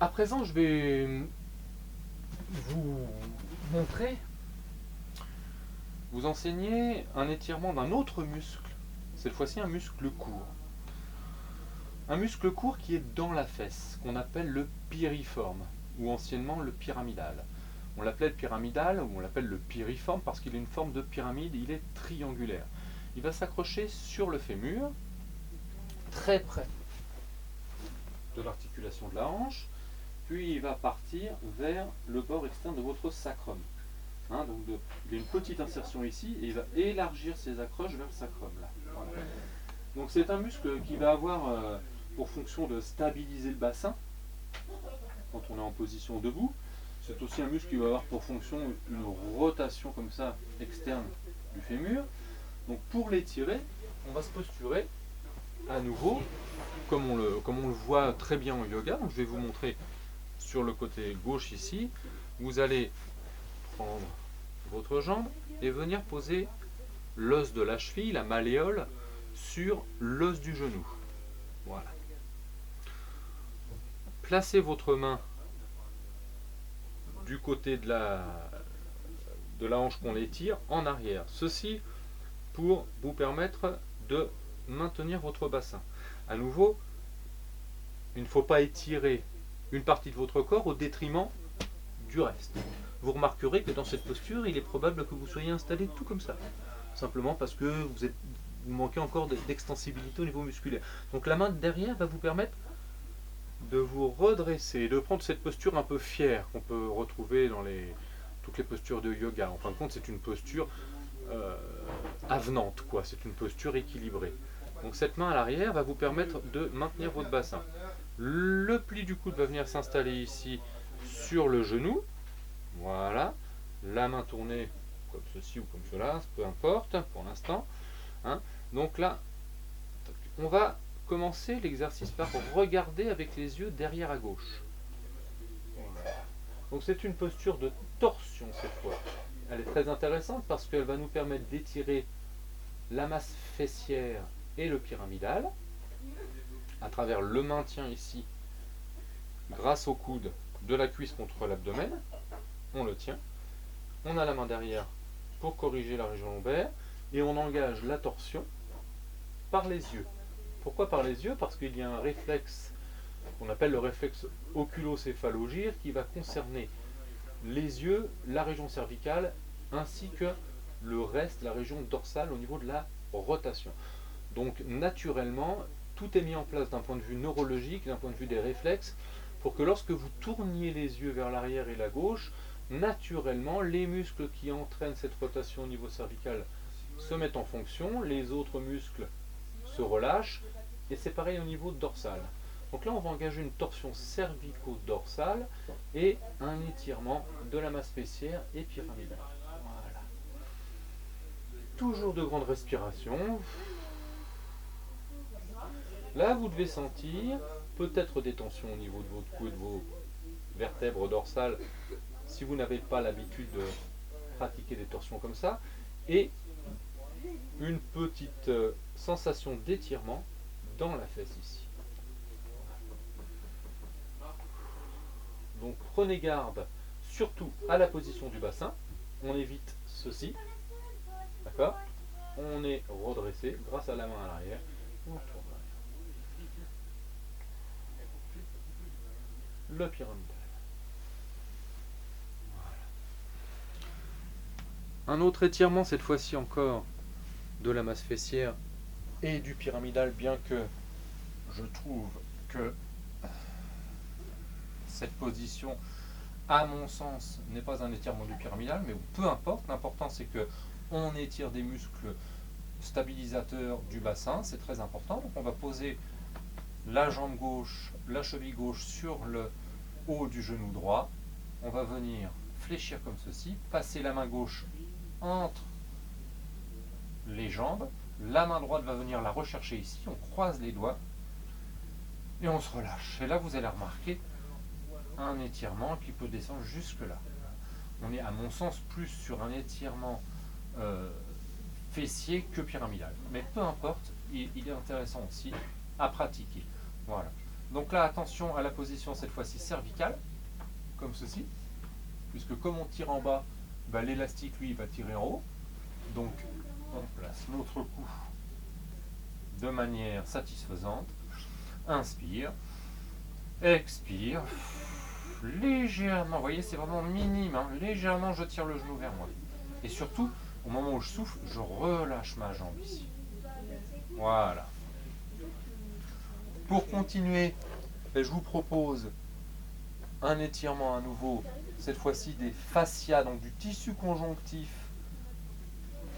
À présent, je vais vous montrer, vous enseigner un étirement d'un autre muscle, cette fois-ci un muscle court. Un muscle court qui est dans la fesse, qu'on appelle le piriforme, ou anciennement le pyramidal. On l'appelait le pyramidal, ou on l'appelle le piriforme parce qu'il a une forme de pyramide, il est triangulaire. Il va s'accrocher sur le fémur, très près de l'articulation de la hanche, puis il va partir vers le bord externe de votre sacrum. Donc il y a une petite insertion ici et il va élargir ses accroches vers le sacrum. Là. Voilà. Donc c'est un muscle qui va avoir pour fonction de stabiliser le bassin quand on est en position debout. C'est aussi un muscle qui va avoir pour fonction une rotation comme ça externe du fémur. Donc pour l'étirer, on va se posturer à nouveau comme on le voit très bien en yoga. Donc je vais vous montrer sur le côté gauche ici. Vous allez prendre votre jambe et venir poser l'os de la cheville, la malléole, sur l'os du genou. Voilà. Placez votre main du côté de la hanche qu'on étire en arrière. Ceci pour vous permettre de maintenir votre bassin. À nouveau, il ne faut pas étirer une partie de votre corps au détriment du reste. Vous remarquerez que dans cette posture, il est probable que vous soyez installé tout comme ça. Simplement parce que vous manquez encore d'extensibilité au niveau musculaire. Donc la main de derrière va vous permettre de vous redresser, de prendre cette posture un peu fière qu'on peut retrouver dans toutes les postures de yoga. En fin de compte, c'est une posture avenante, quoi. C'est une posture équilibrée. Donc cette main à l'arrière va vous permettre de maintenir votre bassin. Le pli du coude va venir s'installer ici sur le genou. Voilà. La main tournée comme ceci ou comme cela, peu importe pour l'instant. Donc là, on va commencer l'exercice par regarder avec les yeux derrière à gauche. Voilà. Donc c'est une posture de torsion cette fois. Elle est très intéressante parce qu'elle va nous permettre d'étirer la masse fessière et le pyramidal à travers le maintien ici grâce au coude de la cuisse contre l'abdomen. On le tient. On a la main derrière pour corriger la région lombaire et on engage la torsion par les yeux. Pourquoi par les yeux? Parce qu'il y a un réflexe qu'on appelle le réflexe oculocéphalogire qui va concerner les yeux, la région cervicale ainsi que le reste, la région dorsale au niveau de la rotation. Donc naturellement, tout est mis en place d'un point de vue neurologique, d'un point de vue des réflexes, pour que lorsque vous tourniez les yeux vers l'arrière et la gauche, naturellement, les muscles qui entraînent cette rotation au niveau cervical se mettent en fonction, les autres muscles se relâchent, et c'est pareil au niveau dorsal. Donc là, on va engager une torsion cervico-dorsale et un étirement de la masse fessière et pyramidale. Voilà. Toujours de grandes respirations. Là, vous devez sentir peut-être des tensions au niveau de votre cou et de vos vertèbres dorsales si vous n'avez pas l'habitude de pratiquer des torsions comme ça, et une petite sensation d'étirement dans la fesse ici. Donc prenez garde surtout à la position du bassin, on évite ceci, d'accord? On est redressé grâce à la main à l'arrière, on tourne le pyramidal. Voilà. Un autre étirement, cette fois-ci encore, de la masse fessière et du pyramidal, bien que je trouve que cette position, à mon sens, n'est pas un étirement du pyramidal, mais peu importe, l'important c'est que on étire des muscles stabilisateurs du bassin, c'est très important. Donc on va poser la jambe gauche, la cheville gauche sur le haut du genou droit. On va venir fléchir comme ceci, passer la main gauche entre les jambes, la main droite va venir la rechercher ici, on croise les doigts et on se relâche. Et là vous allez remarquer un étirement qui peut descendre jusque là. On est à mon sens plus sur un étirement fessier que pyramidal. Mais peu importe, il est intéressant aussi à pratiquer. Voilà. Donc là, attention à la position cette fois-ci cervicale, comme ceci, puisque comme on tire en bas, bah, l'élastique, lui, va tirer en haut. Donc, on place notre cou de manière satisfaisante. Inspire, expire, légèrement, vous voyez, c'est vraiment minime, hein, légèrement, je tire le genou vers moi. Et surtout, au moment où je souffle, je relâche ma jambe ici. Voilà. Pour continuer, je vous propose un étirement à nouveau, cette fois-ci des fascias, donc du tissu conjonctif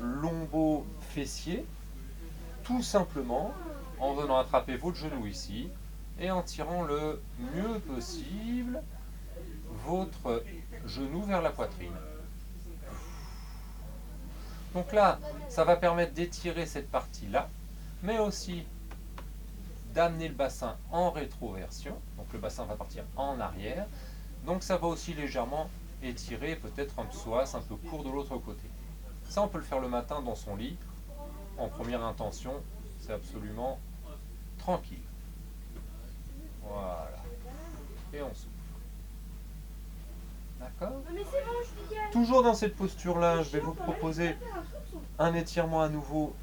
lombo-fessier, tout simplement en venant attraper votre genou ici et en tirant le mieux possible votre genou vers la poitrine. Donc là, ça va permettre d'étirer cette partie-là, mais aussi d'amener le bassin en rétroversion. Donc le bassin va partir en arrière. Donc ça va aussi légèrement étirer peut-être un psoas un peu court de l'autre côté. Ça, on peut le faire le matin dans son lit. En première intention, c'est absolument tranquille. Voilà. Et on souffle. D'accord ? Toujours dans cette posture-là, je vais vous proposer un étirement à nouveau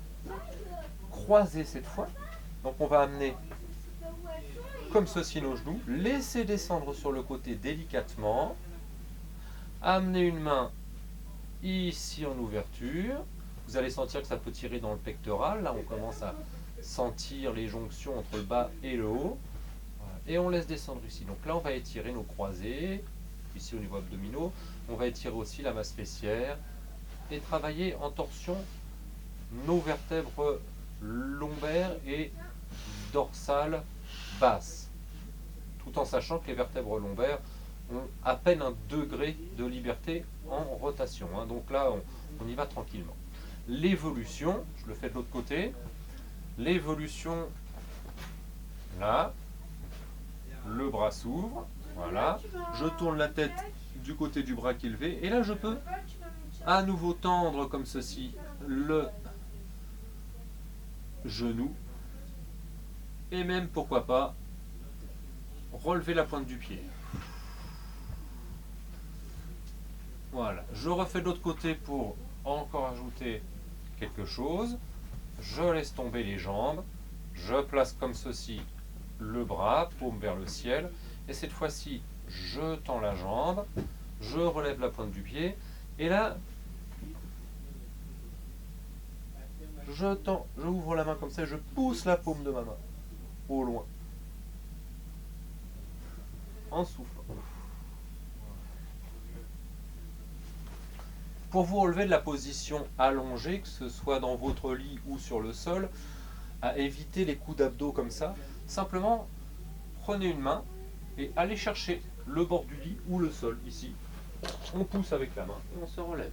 croisé cette fois. Donc on va amener comme ceci nos genoux, laisser descendre sur le côté délicatement, amener une main ici en ouverture. Vous allez sentir que ça peut tirer dans le pectoral. Là, on commence à sentir les jonctions entre le bas et le haut. Voilà. Et on laisse descendre ici. Donc là, on va étirer nos croisés, ici au niveau abdominaux. On va étirer aussi la masse fessière et travailler en torsion nos vertèbres lombaires et dorsales basses. Tout en sachant que les vertèbres lombaires ont à peine un degré de liberté en rotation. Hein. Donc là, on y va tranquillement. L'évolution, je le fais de l'autre côté. L'évolution, là, le bras s'ouvre, voilà. Je tourne la tête du côté du bras qui est levé. Et là, je peux à nouveau tendre comme ceci le genou. Et même, pourquoi pas, relever la pointe du pied. Voilà, je refais de l'autre côté pour encore ajouter quelque chose. Je laisse tomber les jambes. Je place comme ceci le bras, paume vers le ciel. Et cette fois-ci, je tends la jambe. Je relève la pointe du pied. Et là, je tends, je ouvre la main comme ça. Je pousse la paume de ma main au loin. En soufflant. Pour vous relever de la position allongée, que ce soit dans votre lit ou sur le sol, à éviter les coups d'abdos comme ça, simplement prenez une main et allez chercher le bord du lit ou le sol ici. On pousse avec la main et on se relève.